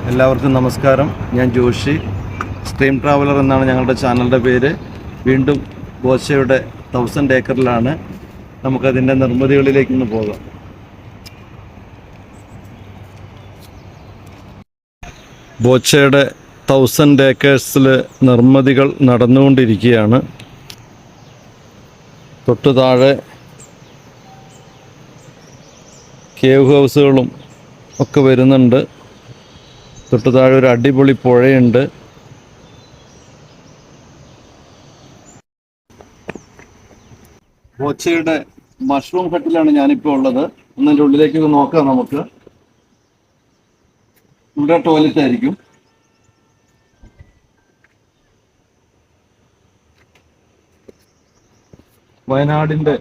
എല്ലാവർക്കും നമസ്കാരം. ഞാൻ ജോഷി. സ്ട്രീം ട്രാവലർ എന്നാണ് ഞങ്ങളുടെ ചാനലിൻ്റെ പേര്. വീണ്ടും ബോച്ചയുടെ 1000 ഏക്കറിലാണ്. നമുക്കതിൻ്റെ നിർമ്മിതികളിലേക്കൊന്ന് പോകാം. ബോച്ചയുടെ 1000 ഏക്കേഴ്സിൽ നിർമ്മിതികൾ നടന്നുകൊണ്ടിരിക്കുകയാണ്. തൊട്ടു താഴെ കേവ് ഹൗസുകളും ഒക്കെ വരുന്നുണ്ട്. തൊട്ടു താഴെ ഒരു അടിപൊളി പുഴയുണ്ട്. ബോച്ചയുടെ മഷ്റൂം ഹട്ടിലാണ് ഞാനിപ്പോൾ ഉള്ളത്. ഒന്നിൻ്റെ ഉള്ളിലേക്ക് നോക്കാം നമുക്ക്. ഇവിടെ ടോയ്ലറ്റ് ആയിരിക്കും. വയനാടിൻ്റെ